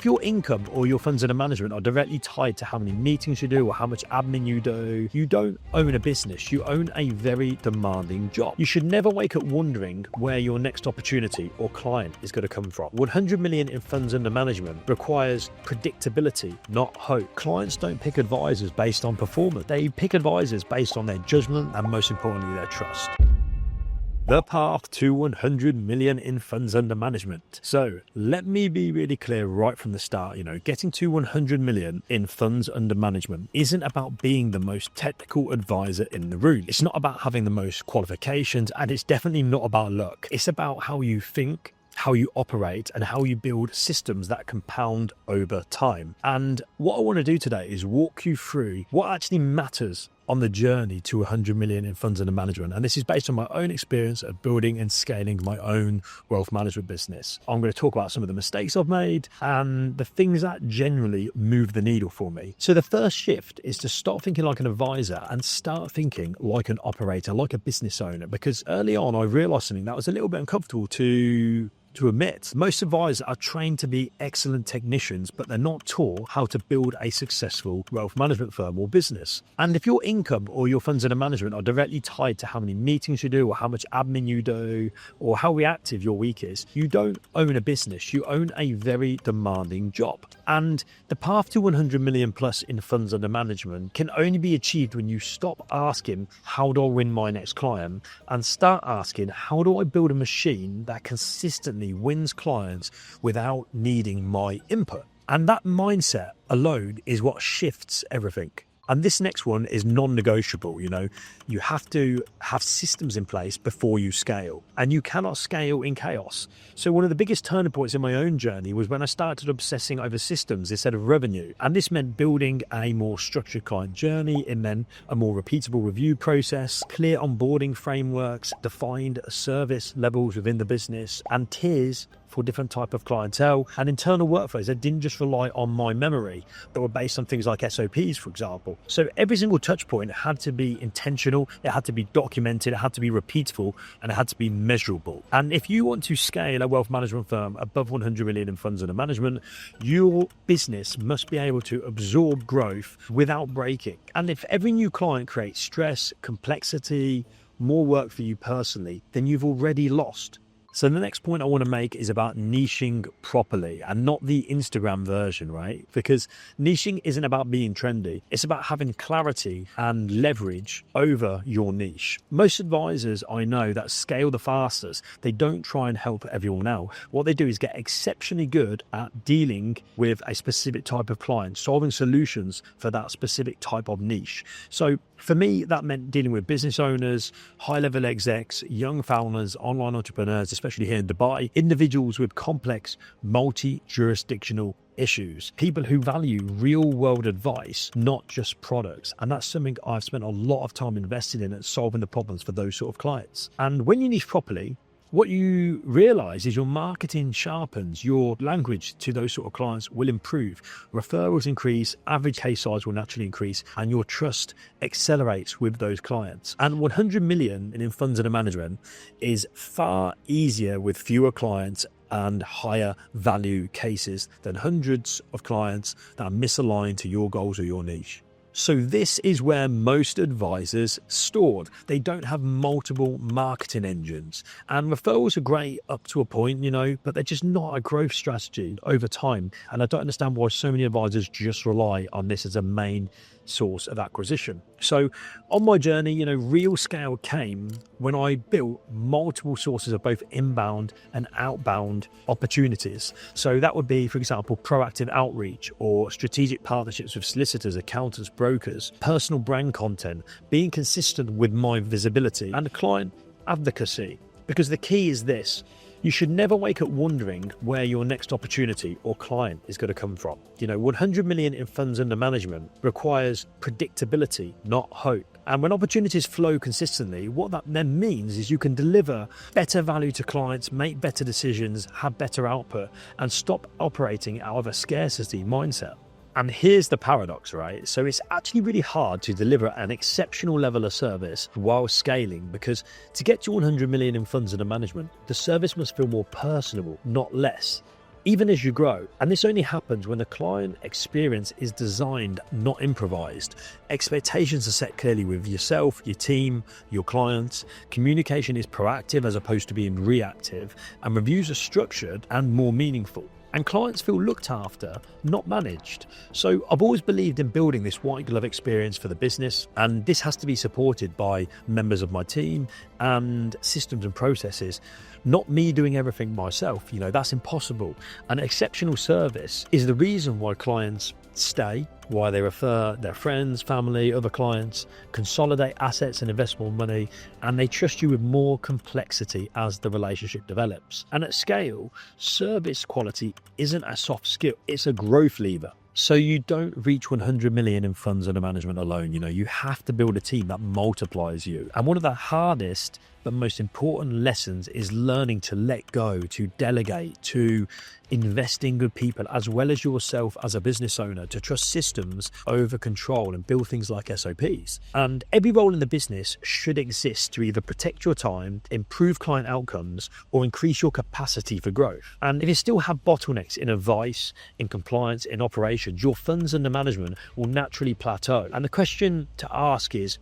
if your income or your funds under management are directly tied to how many meetings you do or how much admin you do, you don't own a business, you own a very demanding job. You should never wake up wondering where your next opportunity or client is going to come from. 100 million in funds under management requires predictability, not hope. Clients don't pick advisors based on performance. They pick advisors based on their judgment and, most importantly, their trust. The path to 100 million in funds under management. So let me be really clear right from the start, getting to 100 million in funds under management isn't about being the most technical advisor in the room. It's not about having the most qualifications, and it's definitely not about luck. It's about how you think, how you operate, and how you build systems that compound over time. And what I want to do today is walk you through what actually matters on the journey to 100 million in funds under management. And this is based on my own experience of building and scaling my own wealth management business. I'm going to talk about some of the mistakes I've made and the things that generally move the needle for me. So the first shift is to stop thinking like an advisor and start thinking like an operator, like a business owner. Because early on, I realized something that was a little bit uncomfortable to admit. Most advisors are trained to be excellent technicians, but they're not taught how to build a successful wealth management firm or business. And if your income or your funds under management are directly tied to how many meetings you do or how much admin you do or how reactive your week is, you don't own a business, you own a very demanding job. And the path to 100 million plus in funds under management can only be achieved when you stop asking, how do I win my next client? And start asking, how do I build a machine that consistently wins clients without needing my input? And that mindset alone is what shifts everything. And this next one is non-negotiable. You have to have systems in place before you scale, and you cannot scale in chaos. So one of the biggest turning points in my own journey was when I started obsessing over systems instead of revenue. And this meant building a more structured client journey. It meant a more repeatable review process, clear onboarding frameworks, defined service levels within the business, and tiers for different type of clientele, and internal workflows that didn't just rely on my memory, that were based on things like SOPs, for example. So every single touch point had to be intentional, it had to be documented, it had to be repeatable, and it had to be measurable. And if you want to scale a wealth management firm above 100 million in funds under management, your business must be able to absorb growth without breaking. And if every new client creates stress, complexity, more work for you personally, then you've already lost. So the next point I want to make is about niching properly, and not the Instagram version, right? Because niching isn't about being trendy. It's about having clarity and leverage over your niche. Most advisors I know that scale the fastest, they don't try and help everyone out. What they do is get exceptionally good at dealing with a specific type of client, solving solutions for that specific type of niche. So for me, that meant dealing with business owners, high-level execs, young founders, online entrepreneurs, especially here in Dubai, individuals with complex, multi-jurisdictional issues, people who value real-world advice, not just products. And that's something I've spent a lot of time investing in and solving the problems for those sort of clients. And when you niche properly, what you realize is your marketing sharpens, your language to those sort of clients will improve, referrals increase, average case size will naturally increase, and your trust accelerates with those clients. And 100 million in funds under management is far easier with fewer clients and higher value cases than hundreds of clients that are misaligned to your goals or your niche. So this is where most advisors stored. They don't have multiple marketing engines, and referrals are great up to a point, but they're just not a growth strategy over time. And I don't understand why so many advisors just rely on this as a main source of acquisition. So on my journey, real scale came when I built multiple sources of both inbound and outbound opportunities. So that would be, for example, proactive outreach or strategic partnerships with solicitors, accountants, brokers, personal brand content, being consistent with my visibility, and client advocacy. Because the key is this: you should never wake up wondering where your next opportunity or client is going to come from. 100 million in funds under management requires predictability, not hope. And when opportunities flow consistently, what that then means is you can deliver better value to clients, make better decisions, have better output, and stop operating out of a scarcity mindset. And here's the paradox, right? So it's actually really hard to deliver an exceptional level of service while scaling, because to get to 100 million in funds under management, the service must feel more personable, not less. even as you grow. And this only happens when the client experience is designed, not improvised. Expectations are set clearly with yourself, your team, your clients. Communication is proactive as opposed to being reactive, and reviews are structured and more meaningful. And clients feel looked after, not managed. So I've always believed in building this white glove experience for the business, and this has to be supported by members of my team and systems and processes, not me doing everything myself. That's impossible. An exceptional service is the reason why clients stay, why they refer their friends, family, other clients, consolidate assets and invest more money, and they trust you with more complexity as the relationship develops. And at scale, service quality isn't a soft skill, it's a growth lever. So you don't reach 100 million in funds under management alone. You have to build a team that multiplies you. And one of the hardest but most important lessons is learning to let go, to delegate, to invest in good people, as well as yourself as a business owner, to trust systems over control and build things like SOPs. And every role in the business should exist to either protect your time, improve client outcomes, or increase your capacity for growth. And if you still have bottlenecks in advice, in compliance, in operations, your funds under management will naturally plateau. And the question to ask is,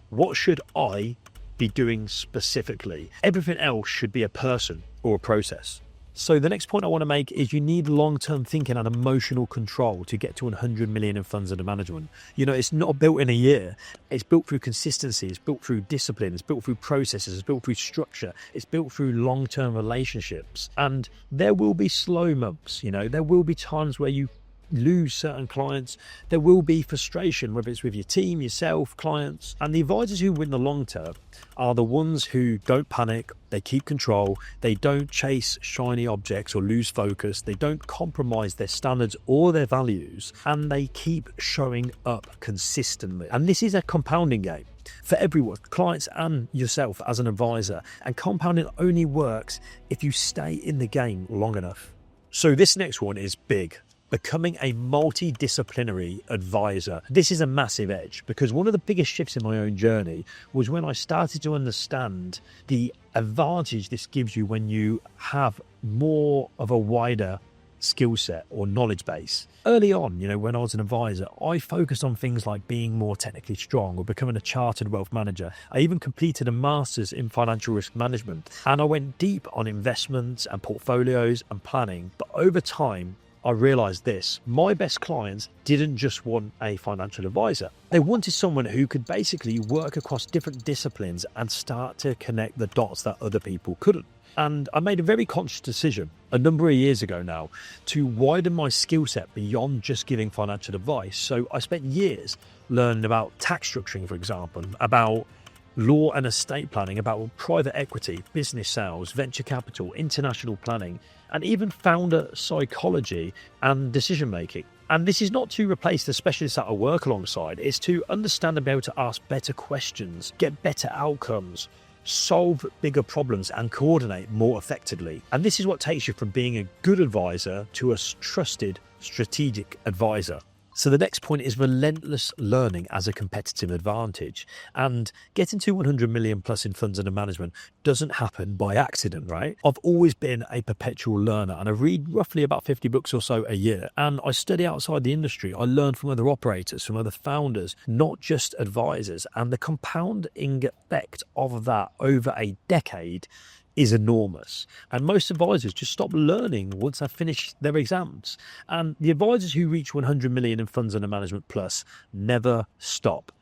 what should I be doing specifically? Everything else should be a person or a process. So the next point I want to make is you need long-term thinking and emotional control to get to 100 million in funds under management. It's not built in a year. It's built through consistency. It's built through discipline. It's built through processes. It's built through structure. It's built through long-term relationships. And there will be slow months. There will be times where you lose certain clients. There will be frustration, whether it's with your team, yourself, clients. And the advisors who win the long term are the ones who don't panic, they keep control, they don't chase shiny objects or lose focus, they don't compromise their standards or their values, and they keep showing up consistently. And this is a compounding game for everyone, clients and yourself as an advisor. And compounding only works if you stay in the game long enough. So this next one is big. Becoming a multidisciplinary advisor. This is a massive edge, because one of the biggest shifts in my own journey was when I started to understand the advantage this gives you when you have more of a wider skill set or knowledge base. Early on, when I was an advisor, I focused on things like being more technically strong or becoming a chartered wealth manager. I even completed a master's in financial risk management, and I went deep on investments and portfolios and planning. But over time, I realized this: my best clients didn't just want a financial advisor. They wanted someone who could basically work across different disciplines and start to connect the dots that other people couldn't. And I made a very conscious decision a number of years ago now to widen my skill set beyond just giving financial advice. So I spent years learning about tax structuring, for example, about law and estate planning, about private equity, business sales, venture capital, international planning, and even founder psychology and decision making. And this is not to replace the specialists that I work alongside, it's to understand and be able to ask better questions, get better outcomes, solve bigger problems, and coordinate more effectively. And this is what takes you from being a good advisor to a trusted strategic advisor. So the next point is relentless learning as a competitive advantage. And getting to 100 million plus in funds under management doesn't happen by accident, right? I've always been a perpetual learner, and I read roughly about 50 books or so a year. And I study outside the industry. I learn from other operators, from other founders, not just advisors. And the compounding effect of that over a decade is enormous. And most advisors just stop learning once they've finished their exams. And the advisors who reach 100 million in funds under management plus never stop,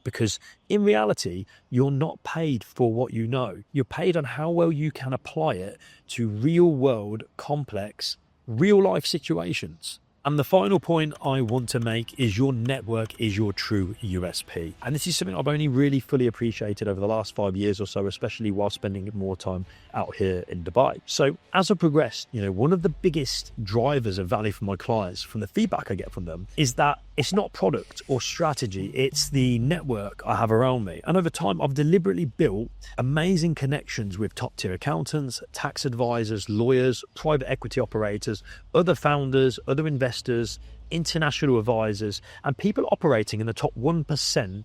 because in reality, you're not paid for what you know. You're paid on how well you can apply it to real world, complex, real life situations. And the final point I want to make is your network is your true USP. And this is something I've only really fully appreciated over the last 5 years or so, especially while spending more time out here in Dubai. So as I progressed, one of the biggest drivers of value for my clients, from the feedback I get from them, is that it's not product or strategy, it's the network I have around me. And over time, I've deliberately built amazing connections with top tier accountants, tax advisors, lawyers, private equity operators, other founders, other investors, international advisors, and people operating in the top 1%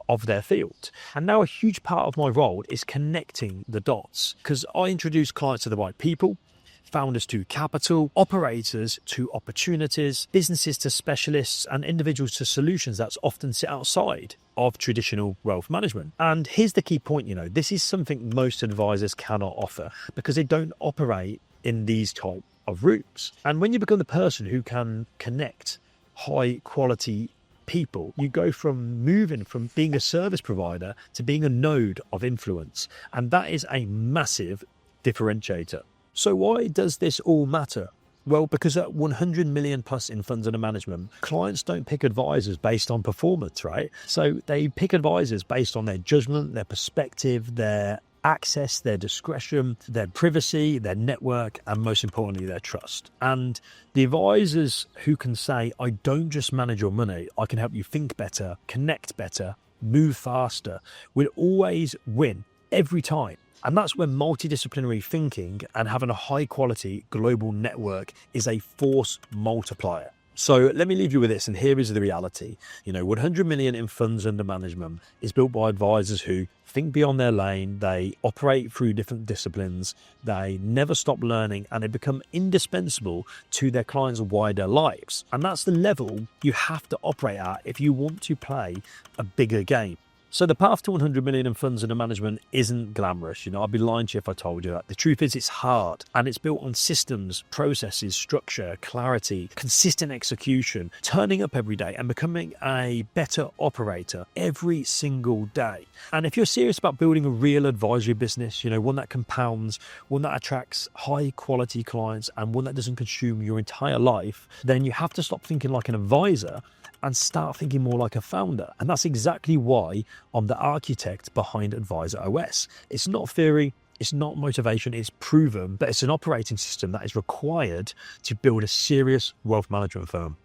of their field. And now a huge part of my role is connecting the dots, because I introduce clients to the right people, founders to capital, operators to opportunities, businesses to specialists, and individuals to solutions that's often sit outside of traditional wealth management. And here's the key point, this is something most advisors cannot offer because they don't operate in these type of routes. And when you become the person who can connect high quality people, you go from moving from being a service provider to being a node of influence. And that is a massive differentiator. So why does this all matter? Well, because at 100 million plus in funds under management, clients don't pick advisors based on performance, right? So they pick advisors based on their judgment, their perspective, their access, their discretion, their privacy, their network, and most importantly, their trust. And the advisors who can say, I don't just manage your money, I can help you think better, connect better, move faster, will always win every time. And that's when multidisciplinary thinking and having a high quality global network is a force multiplier. So let me leave you with this, and here is the reality. 100 million in funds under management is built by advisors who think beyond their lane, they operate through different disciplines, they never stop learning, and they become indispensable to their clients' wider lives. And that's the level you have to operate at if you want to play a bigger game. So the path to 100 million in funds under management isn't glamorous. I'd be lying to you if I told you that. The truth is it's hard, and it's built on systems, processes, structure, clarity, consistent execution, turning up every day and becoming a better operator every single day. And if you're serious about building a real advisory business, one that compounds, one that attracts high quality clients, and one that doesn't consume your entire life, then you have to stop thinking like an advisor and start thinking more like a founder. And that's exactly why I'm the architect behind Advisor OS. It's not theory, it's not motivation, it's proven, but it's an operating system that is required to build a serious wealth management firm.